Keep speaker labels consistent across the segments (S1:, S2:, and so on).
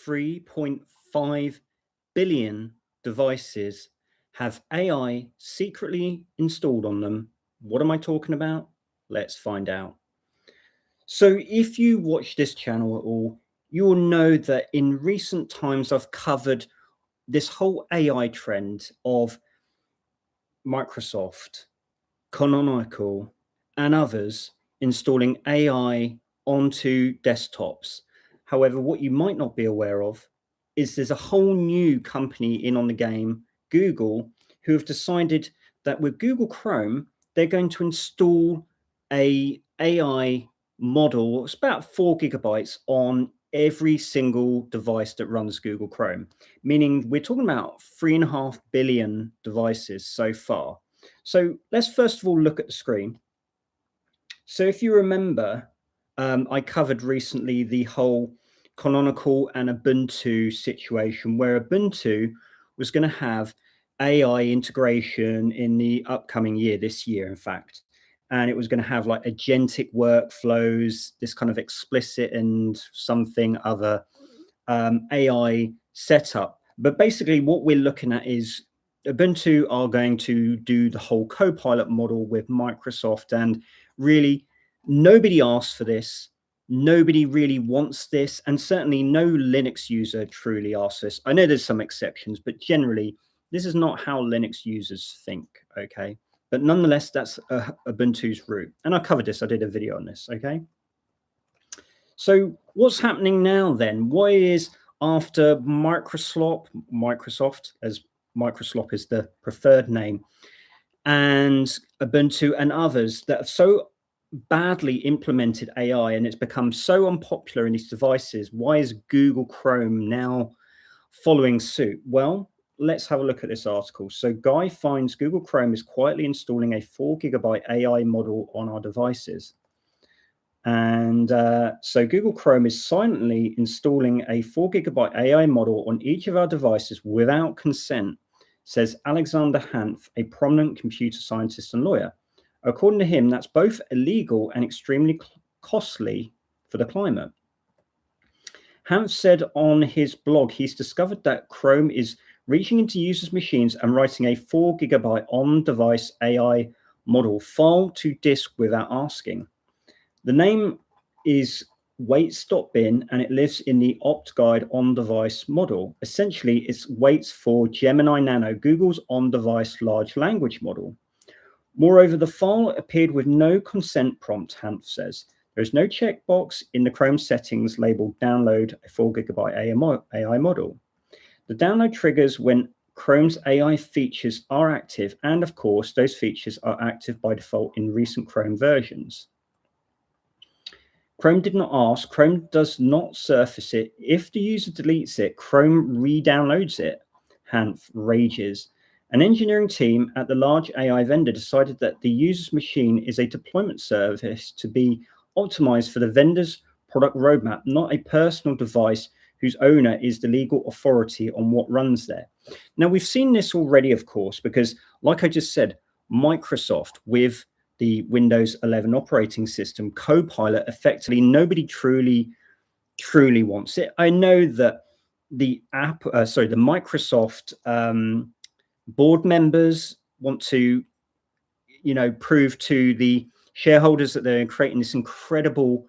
S1: 3.5 billion devices have AI secretly installed on them. What am I talking about? Let's find out. So if you watch this channel at all, you will know that in recent times I've covered this whole AI trend of Microsoft, Canonical, and others installing AI onto desktops. However, what you might not be aware of is there's a whole new company in on the game, Google, who have decided that with Google Chrome, they're going to install a AI model. It's about 4 gigabytes on every single device that runs Google Chrome, meaning we're talking about 3.5 billion devices so far. So let's first of all look at the screen. So if you remember, I covered recently the whole Canonical and Ubuntu situation where Ubuntu was going to have AI integration in the upcoming year, this year, in fact. And it was going to have like agentic workflows, this kind of explicit and something other AI setup. But basically what we're looking at is Ubuntu are going to do the whole Copilot model with Microsoft, and really nobody asked for this. Nobody really wants this, and certainly no Linux user truly asks this. I know there's some exceptions, but generally this is not how Linux users think, okay? But nonetheless, that's Ubuntu's route. And I covered this, I did a video on this, okay? So what's happening now then? Why is after Microsoft, as Microsoft is the preferred name, and Ubuntu and others that have so badly implemented AI and it's become so unpopular in these devices, why is Google Chrome now following suit? Well, let's have a look at this article. So Guy finds Google Chrome is quietly installing a 4 gigabyte AI model on our devices. And so Google Chrome is silently installing a 4 gigabyte AI model on each of our devices without consent, says Alexander Hanf, a prominent computer scientist and lawyer. According to him, that's both illegal and extremely costly for the climate. Hanf said on his blog he's discovered that Chrome is reaching into users' machines and writing a 4 gigabyte on-device AI model file to disk without asking. The name is Wait Stop Bin, and it lives in the opt guide on-device model. Essentially, it waits for Gemini Nano, Google's on-device large language model. Moreover, the file appeared with no consent prompt, Hanf says. There is no checkbox in the Chrome settings labeled download a 4 gigabyte AI model. The download triggers when Chrome's AI features are active, and of course, those features are active by default in recent Chrome versions. Chrome did not ask, Chrome does not surface it. If the user deletes it, Chrome re-downloads it, Hanf rages. An engineering team at the large AI vendor decided that the user's machine is a deployment service to be optimized for the vendor's product roadmap, not a personal device whose owner is the legal authority on what runs there. Now, we've seen this already, of course, because like I just said, Microsoft with the Windows 11 operating system, Copilot, effectively nobody truly wants it. I know that the Microsoft board members want to, prove to the shareholders that they're creating this incredible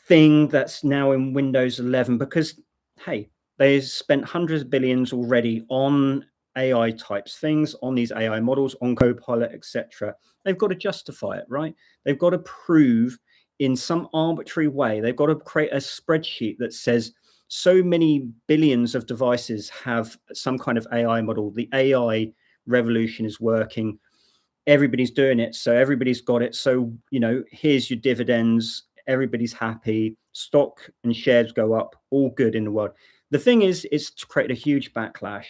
S1: thing that's now in Windows 11 because, hey, they spent hundreds of billions already on AI types things, on these AI models, on Copilot, etc. They've got to justify it, right? They've got to prove in some arbitrary way. They've got to create a spreadsheet that says so many billions of devices have some kind of AI model. The AI revolution is working. Everybody's doing it. So everybody's got it. So, here's your dividends. Everybody's happy. Stock and shares go up. All good in the world. The thing is to create a huge backlash.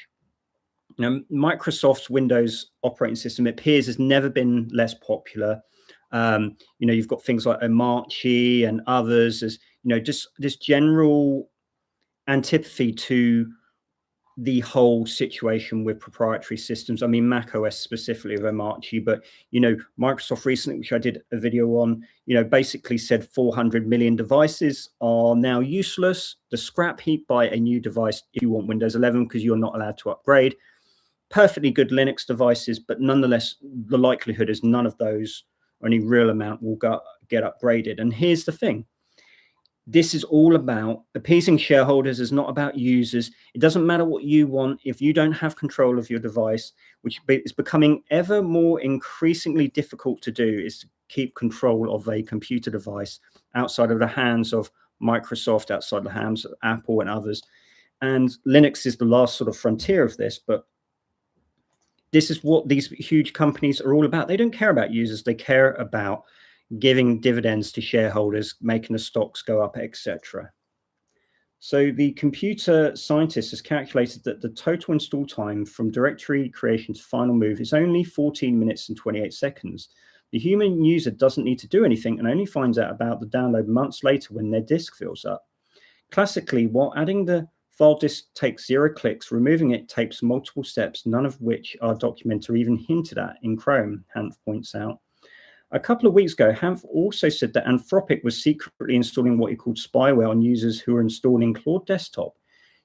S1: Microsoft's Windows operating system, it appears, has never been less popular. You've got things like Omarchi and others, as just this general antipathy to the whole situation with proprietary systems. I mean, Mac OS specifically of Archie, but, Microsoft recently, which I did a video on, basically said 400 million devices are now useless. The scrap heap, buy a new device if you want Windows 11 because you're not allowed to upgrade. Perfectly good Linux devices, but nonetheless, the likelihood is none of those, or any real amount, will get upgraded. And here's the thing. This is all about appeasing shareholders. It's not about users. It doesn't matter what you want if you don't have control of your device, which is becoming ever more increasingly difficult to do, is to keep control of a computer device outside of the hands of Microsoft, outside the hands of Apple and others. And Linux is the last sort of frontier of this, but this is what these huge companies are all about. They don't care about users. They care about giving dividends to shareholders, making the stocks go up, etc. So the computer scientist has calculated that the total install time from directory creation to final move is only 14 minutes and 28 seconds. The human user doesn't need to do anything and only finds out about the download months later when their disk fills up. Classically, while adding the file disk takes 0 clicks, removing it takes multiple steps, none of which are documented or even hinted at in Chrome, Hanf points out. A couple of weeks ago, Hanf also said that Anthropic was secretly installing what he called spyware on users who were installing Claude Desktop,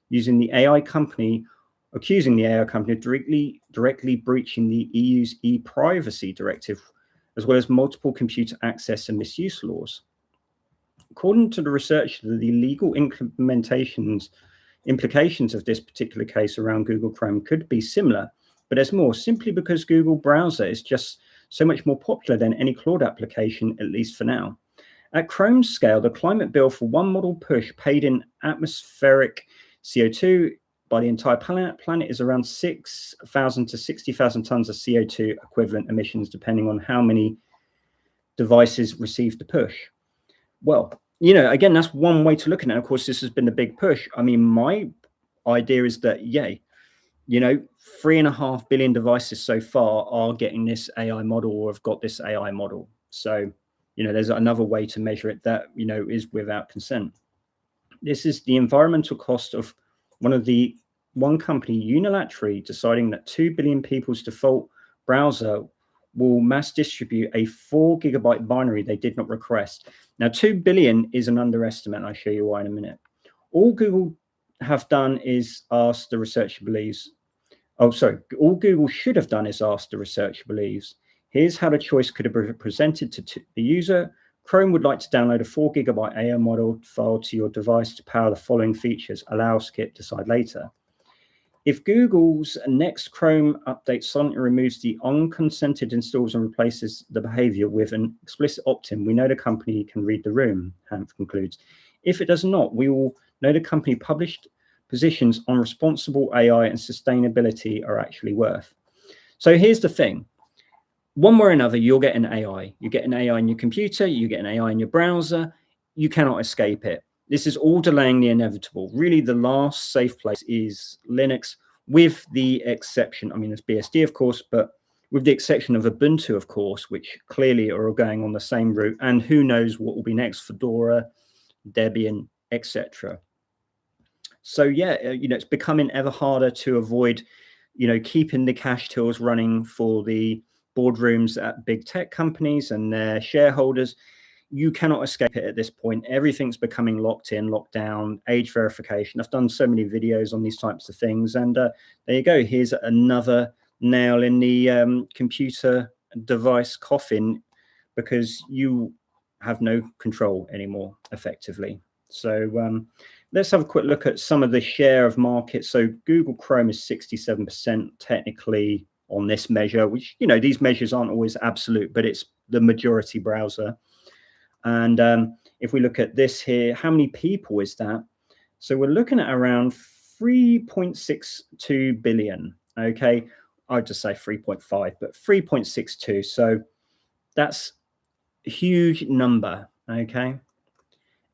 S1: accusing the AI company of directly breaching the EU's e-privacy directive, as well as multiple computer access and misuse laws. According to the research, the legal implications of this particular case around Google Chrome could be similar, but there's more, simply because Google Browser is just so much more popular than any Claude application, at least for now. At Chrome's scale, the climate bill for one model push paid in atmospheric CO2 by the entire planet is around 6,000 to 60,000 tons of CO2 equivalent emissions, depending on how many devices receive the push. Well, again, that's one way to look at it. Of course, this has been a big push. I mean, my idea is that, 3.5 billion devices so far are getting this AI model or have got this AI model. So, there's another way to measure it that, is without consent. This is the environmental cost of one company unilaterally deciding that 2 billion people's default browser will mass distribute a 4 GB binary they did not request. Now, 2 billion is an underestimate. I'll show you why in a minute. All Google have done is ask the researcher believes. All Google should have done is ask the researcher believes. Here's how the choice could have been presented to the user. Chrome would like to download a 4 GB AI model file to your device to power the following features. Allow, skip, decide later. If Google's next Chrome update suddenly removes the unconsented installs and replaces the behavior with an explicit opt-in, we know the company can read the room, Hanf concludes. If it does not, we will know the company published positions on responsible AI and sustainability are actually worth. So here's the thing. One way or another, you'll get an AI. You get an AI in your computer, you get an AI in your browser. You cannot escape it. This is all delaying the inevitable. Really, the last safe place is Linux, with the exception, there's BSD, of course, but with the exception of Ubuntu, of course, which clearly are going on the same route. And who knows what will be next, Fedora, Debian, etc. So it's becoming ever harder to avoid, keeping the cash tills running for the boardrooms at big tech companies and their shareholders. You cannot escape it at this point. Everything's becoming locked in, locked down, age verification. I've done so many videos on these types of things. And there you go. Here's another nail in the computer device coffin, because you have no control anymore, effectively. So let's have a quick look at some of the share of market. So Google Chrome is 67% technically on this measure, which, these measures aren't always absolute, but it's the majority browser. And if we look at this here, how many people is that? So we're looking at around 3.62 billion. Okay, I'd just say 3.5, but 3.62. So that's a huge number. Okay.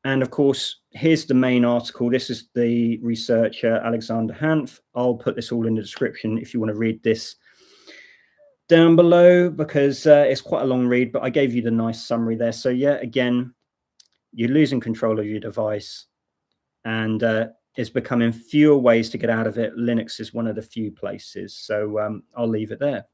S1: And of course, here's the main article. This is the researcher, Alexander Hanf. I'll put this all in the description if you want to read this down below, because it's quite a long read, but I gave you the nice summary there. So again, you're losing control of your device, and It's becoming fewer ways to get out of it. Linux is one of the few places. So I'll leave it there.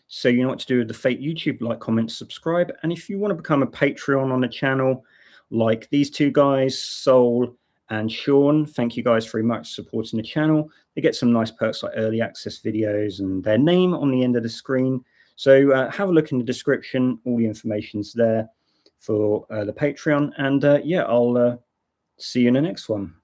S1: So you know what to do with the fake YouTube: like, comment, subscribe. And if you want to become a Patreon on the channel, like these two guys, Sol and Sean, thank you guys very much for supporting the channel. They get some nice perks like early access videos and their name on the end of the screen. So have a look in the description. All the information's there for the Patreon. And yeah, I'll see you in the next one.